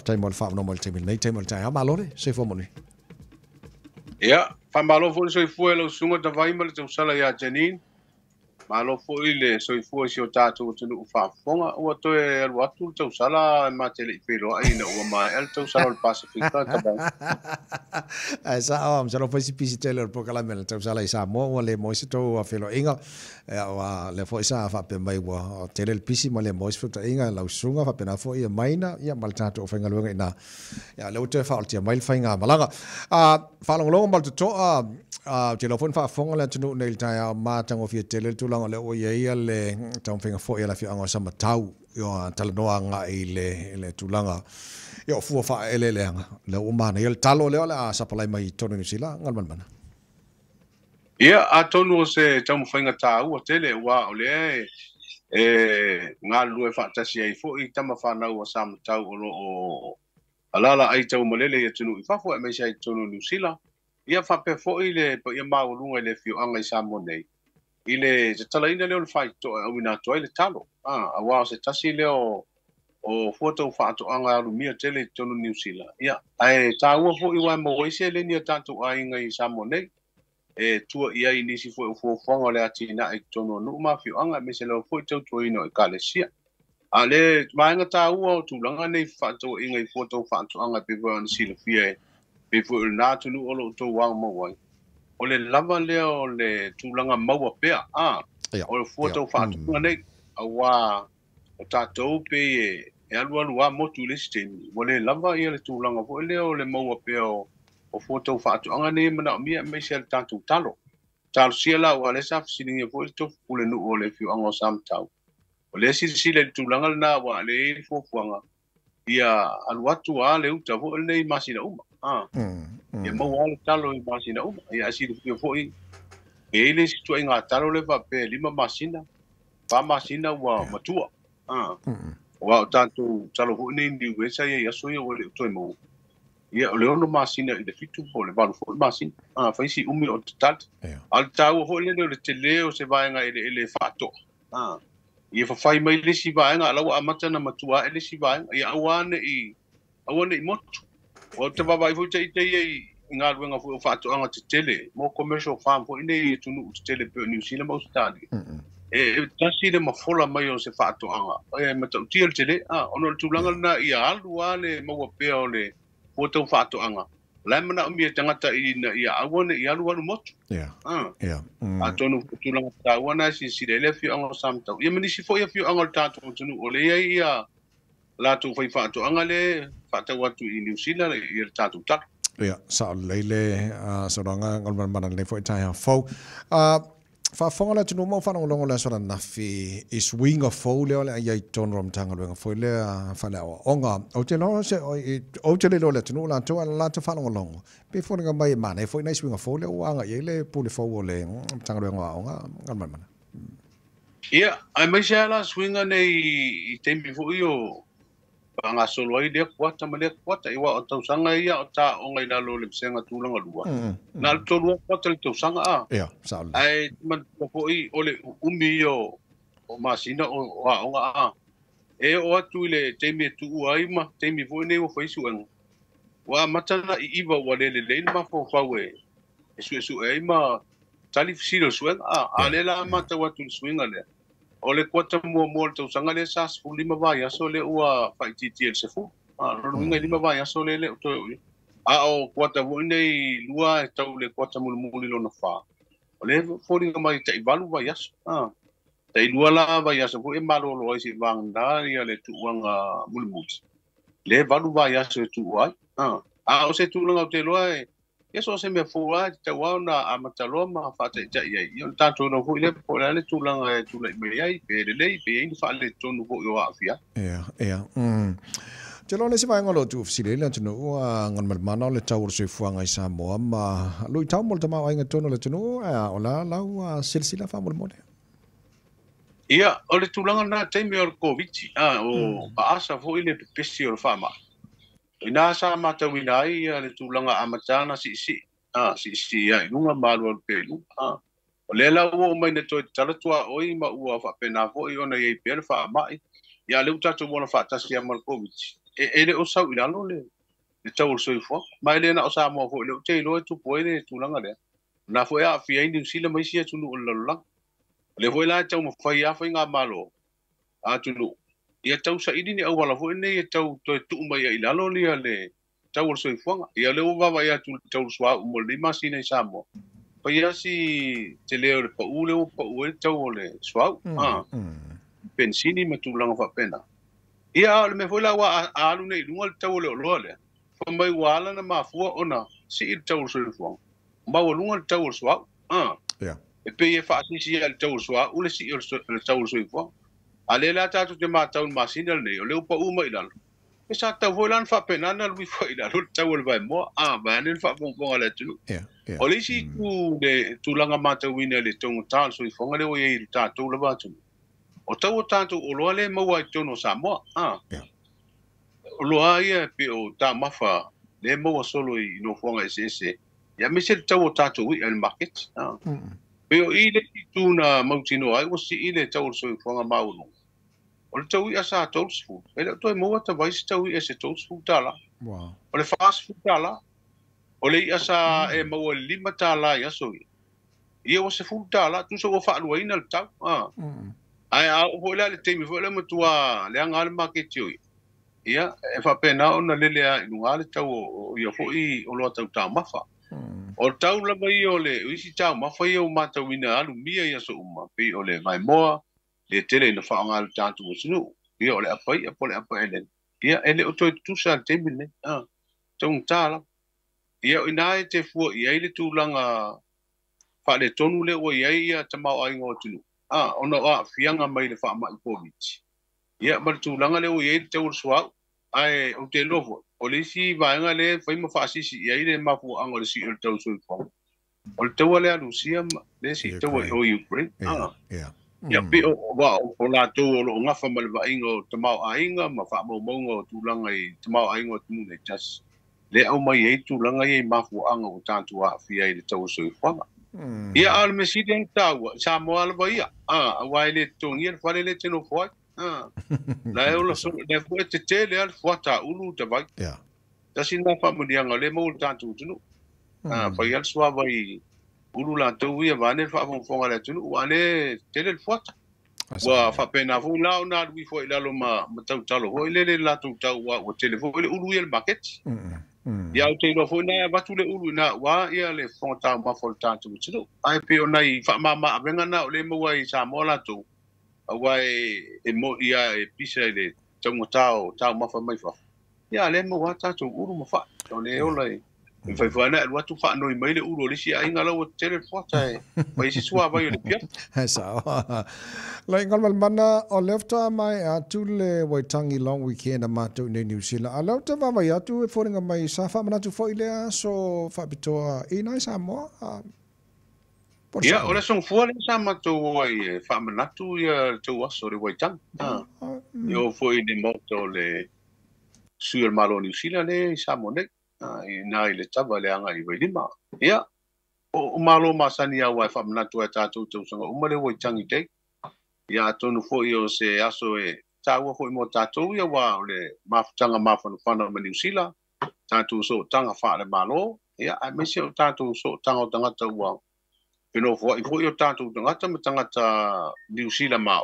time mo fa no mo te nei time mo tai ha malore se fo mo ni ia fa malo fo so fu lo sunga da vai mal te sala ya janin malo fo ile so fu si o tatu tu fa fonga o to e lo atu te sala ma te le pelo ai na o ma el te sala pacifica ta ba ai sa am sa lo fo si pisi te le po kala mel te sala isa mo le mo si to a felo inga wa le fo isa fa pe mai wa te le pisi mo le mo si fa inga la sunga fa pe na fo ia maina ia mal tatu o fa nga luenga ina ya le te fa o te mai fa inga malanga fa long mal to te lo fon fa fonga le tunu nei tai ma tango fi te le tulanga le o ia le tau finga fo ia la fi anga sama tau yo tala noa nga i le tulanga yo fu fa ele le anga le o mana il talo le ola sa palai mai tonu ni sila ngal mana ia a tonu se tau finga tau o tele wa o le nga lu fa tasi ai fo i tama fa na o sam tau o alala ai tau malele ia tunu fa fo mai sai tonu ni sila ia fa pe fo ile po ia ma ulunga le fi anga sa monei ile se tala ina le fai to wina to ile talo a wa se tasi le o foto fa to anga lu mia tele tonu New Zealand ia ai ta wo fo i wa mo se le ni tanto ai ngai sa monei tua ia ini si fo fonga le atina e tonu no ma fi anga me se le fo to ino e kalesia ale manga ta wo tu langa nei fa to ngai foto fa to anga pe go si le fie before na tunu olo to wang mo wai o le lava le o le tulanga maua pea o le foto fa tu nei awa o tatou pe e alu a motu le steni o le lava ia le tulanga o le maua pea o foto fa tu anga nei mana mia me sel tantu talo sia la o le sa fisilinga po le to pule nu o le fiu anga sam tau o le si le tulanga na wa le fo fuanga ia alu atu a le uta vo le masina uma ia mau ale talo i masina uma ia asiru fio foi e ile si tu inga talo le va pe lima masina pa masina wa matua wa tanto talo ho nei ndi wesa ia so ia le to mo ia le ono masina i le fitu po le valu fo masina fa isi umi o tat al tau ho le te leo se va nga ile fato ia fa fai mai le si va nga lawa amata na matua ile si va ia awane i motu o te baba i futa i te i ngā ruenga fu o whātu anga te tele, mo commercial farm fu ine i tunu te tele pe o New Zealand mau stadi. Tasi le mafola mai o se whātu anga. Matau tia le tele, ono le tūlanga na i alu a le maua pea o le fōtau whātu anga. Lai mana o mia tangata i awane i alu motu. A tonu tūlanga ta awana si le le fio anga o samtau. Ia manisi fo ia fio anga o tātu o tunu o le ia la tu fai whātu anga le whātau atu i New Zealand i le tātu tak. Ia, sa leile soranga Galumalemana le foi tai fo. Fa fonga la tunu mo fa longo la sora na fi is wing of fo le ole ai ton rom tanga le fo le fa la onga o te no se o te le le tunu la to la to fa longo. Pe fo nga mai mana fo na swing of fo le anga ye le pu le fo le tanga le onga Galumalemana. Ia, ai mai se la swinga nei tempi fo io nga solo ai le kwata male kwata iwa o tau sanga ia o ta o ngai la lo le senga tulanga lua na to lua kwata le tau sanga ia sa ai man ko i ole umi o masina o nga e o atu le temi tu ai ma temi vo ne o faisu an wa matana i iwa wa le ma fo fa we su ai ma tali fisilo su ale la mata wa tu swinga le o le kwata mo tau sanga le sa fu lima vai aso le ua fai titi el sefu ro winga lima vai aso le to o kwata vo nei lua tau le kwata muli lo na fa o le fo ringa mai tai valu vai aso tai lua la vai aso fu e malo lo ai si vanga ia le tu wanga muli le valu vai aso tu ai o se tu langa te loa eso se me fua te wana amataloma fa te ia io tanto no fu le po le tu langa tu le me ai pe le pe fa le tonu vo yo afia ia te lo se vai ngolo tu fsile le tonu Galumalemana le tau se fuanga i Samoa ma lui tau mo te ma ai ngatono le tonu o la silsila fa mo ia o le tu langa na te me o covid o asa vo ile pesi o fa ma ina sa mata winai le tulanga amatana si ya lunga malu pelu o le la o mai ne to tala tua oi ma ua fa pena fo i ona ye pel fa mai ya le uta to bona fa tasi ya mal covid ele o sau ilalo le tau soifua mai le na o sa mo fo le te lo tu poe tu langa le na fo ya fi ai ni sila mai sia tu lu la le fo la tau mo fa ya fa nga malo a tu lu ia tau sa ini ni au wala fo ne ia tau to tu mai ia ilalo le tau soifua ia le o va ya tu tau swa mo le masina sa mo pa ia si te leo le pa ule o pa ule tau le swa pensini ma tu langa fa pena ia le me foi la wa alu nei lunga tau le le fa mai wala na mafua ona si il tau soifua ma o lunga tau swa e pe e fa si il tau swa ule si il tau soifua ale la tatu te ma tau masina le le pa uma ilalo e sa tau foi lan fa pena na lui foi ilalo tau le vai mo ba ne fa bon ale tu o le si tu langa ma tau wina le tonga tal soifua le o ye tatu le ba tu o tau tanto o loa le maua i tono Samoa o loa ia pe o ta mafa le maua solo i no fonga ese ia me se tau o tato wi al market pe o i le tuna mautino ai o si i le tau so fonga maulu o le tau i asa tau sfu e le toi maua ta vai tau i ese tau sfu tala o le fast food tala o le i asa e maua lima tala ia so ia o se fu tala tu so o fa luina le tau ai a o le temi fo le matua le anga le market yo ia e fa pena ona le le lunga le tau o ia fo i o lo tau ta mafa o tau la mai o le isi tau mafa ia o mata wina alu mia ia so uma pe o le mai moa le tele na fa anga le tantu o sinu ia o le apai a pole apa ele ia ele o toi tu sa temi ne tau tala ia ina e te fu ia ile tu langa fa le tonu le o ia tamau ai ngo tunu ona a fianga mai le fa mai covid ia mal tu langa le o ye te ur swa ai o te lovo o le si vaanga le fa mo fa si ia ile ma fu angol si el tau so fo o te wale alusia le si te o Ukraine ia pe o wa o la to o nga fa mal va ingo te mau ainga ma fa mo mongo tu langa i te mau aingo tu ne just le au mai e tu langa i ma fu anga o tantu a fia ile tau so fo ia al mesiden tau Samoa le vai wa ile tongi el fale le teno foi la eu lo so le foi te tele al fota ulu te vai ta sina fa mo dia ngale mo tantu tunu fa ia swa vai ulu la to ia va ne fa fonga le tunu wa ne tele el fota wa fa pena fu la na wi foi la lo ma tau talo ho ile la tu tau wa o tele foi ulu el market ia o te lofo na watu le ulu na wa ia le fonta ma folta tu tino ai pe ona i fa mama venga na o le mo ai sa mola tu wa e mo ia e pisa le tongo tao ma fa mai fa ia le mo wa ta tu ulu ma fa o le o le fa fa na watu fa no i mai le ulu le si ai ngala o tele fota e mai si sua vai le pia sa la Galumalemana o lefta mai atu le waitangi long weekend ma tu ne New Zealand a lefta va mai atu e foringa mai sa fa mana tu foi le so fa bitoa e nai Samoa ia o le son fua le sa ma tu ai fa mana tu ia tu aso le waitang yo foi de moto le sur malo New Zealand le Samoa i nai le tava le anga i vai lima ia o malo masani a wa fa mana tu ta tu sanga umale waitangi te ia tonu foi o se aso e taua foi mo tatou ia wa le mafutanga mafana ma New Zealand tatou so tanga fa le malo ia a me se o tatou so tanga o tangata ua peno foi o tatou tangata New Zealand ma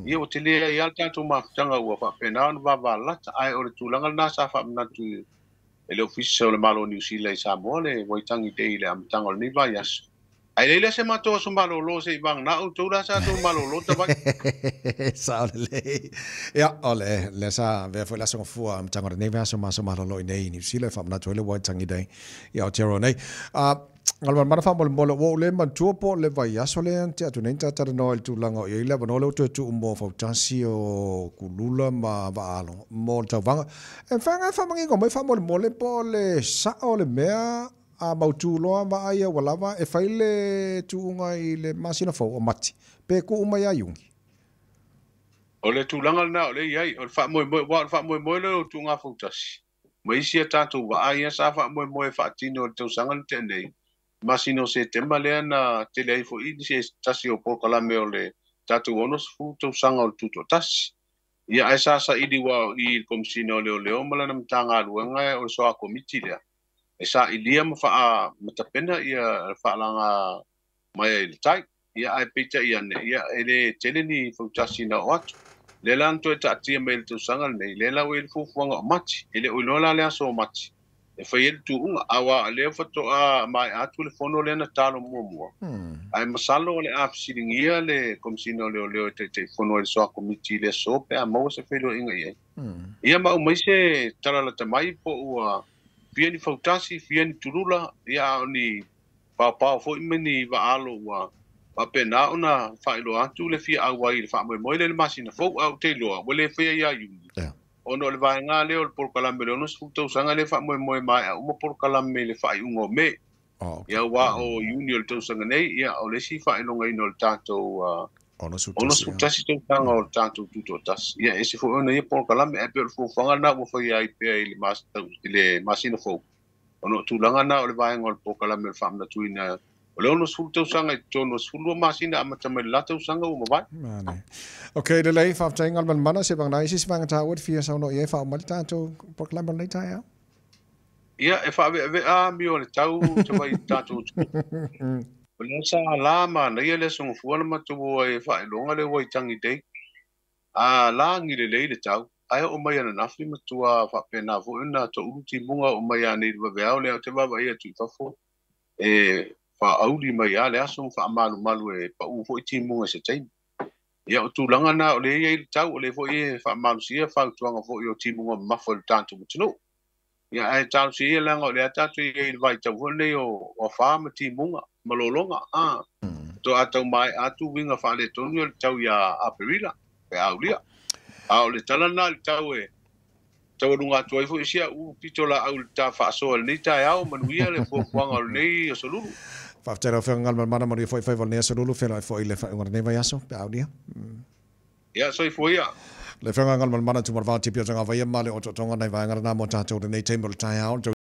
ia o te lea ia tatou mafutanga ua fa pena no va lata ai o le tulanga na sa fa na tu ele ofisa o le malo New Zealand sa mo le waitangi te ile am tanga ni va yas ai le se mato so malo lo se bang na o tura sa so malo lo ta vai sa le ya ole le sa ve foi la so fu am tanga ne va so malo lo nei New Zealand fa na to le waitangi dai ya o tero nei Galumalemana fa mo wo le man tu po le vai aso le ante atu nei ta no el tu langa i le no le tu mo fa tansi o kulula ma va alo mo ta vanga e fa mangi ko mai fa mo le po le sa o le mea a mautu loa ma aia walava e faile tuunga i le masina fau o mati pe ku uma ia yungi o le tulanga na o le iai o fa mo le tuunga fau tasi mai sia tatu wa aia sa fa mo fa tino te sanga te nei masino se temba le na tele ai fo i se tasi o po kala me o le tatu onos fu te sanga o tuto tasi ia ai sa ili wa I komsina o leo mala na mtanga luanga o so a komiti lea e sa ilia ma matapena ia fa langa mai le tai ia ai pita ia ne ia ele tele ni futasi na wat le lan to ta tia mel tu sangal nei le la wel fu fuanga mati ele o lola le so mati e fa il tu un awa le foto a mai a telefono le na talo mo ai masalo le afsilingia le komsina le te fono le so komiti le so pe a mo se felo inga ia ma o mai se tala la tamai po ua fiani fautasi fiani turula ia ni pa fo imeni va alo wa pa pena ona failo atu le fia awai le fa mo le masina fo au te lo le fia ia yu ono le va nga le por kala me no futo sanga le fa mo mai o por kala me le fa ungo me ia wa o union to sanga nei ia o le si fa ino ngai no tanto ono sutasi te tanga o tanto tuto tas ia ese fo ona ia por kala me e per fo fanga na mo fa ia pe le masina fo ono tulanga na o le vai ngol po kala me famna tuina o le ono sulto sanga tono sulu masina amata me lato sanga o vai okay le lei fa tengal man mana se bang naisi bang ta wot fia sa no ye fa mal tanto po kala me ta ya ia e fa ve a mi o le tau te vai tanto o le sa lama na ia le songo fuana matu e fa longa le wai tangi dei a la ngi le tau ai o mai ana nafi matua fa pena vo na to uti bunga o mai ani ve au le te va ia tu fo e fa auli mai ale aso fa malu e pa u fo ti bunga se tai ia o tu langa na o le ia tau o le fo e fa malu sia fa tuanga fo o ti bunga mafol tanto mutino ia ai tau sia langa o le tatu e vai tau le o fa ma ti bunga malolonga to atau mai atu winga fa le tonu tau ia aperila pe aulia ao le talana le tau e tau runga tuai fo isia u pitola au ta fa so le ta ao manuia le fo fuanga le so lulu fa tera fa ngal mana mo foi fa ne so lulu fa foi le fa ngor ne vai aso pe audia ya so foi ya le fa ngal mana tu mar va tipi Autagavaia ma le o tonga nei vai ngara na mo ta to nei table tai ao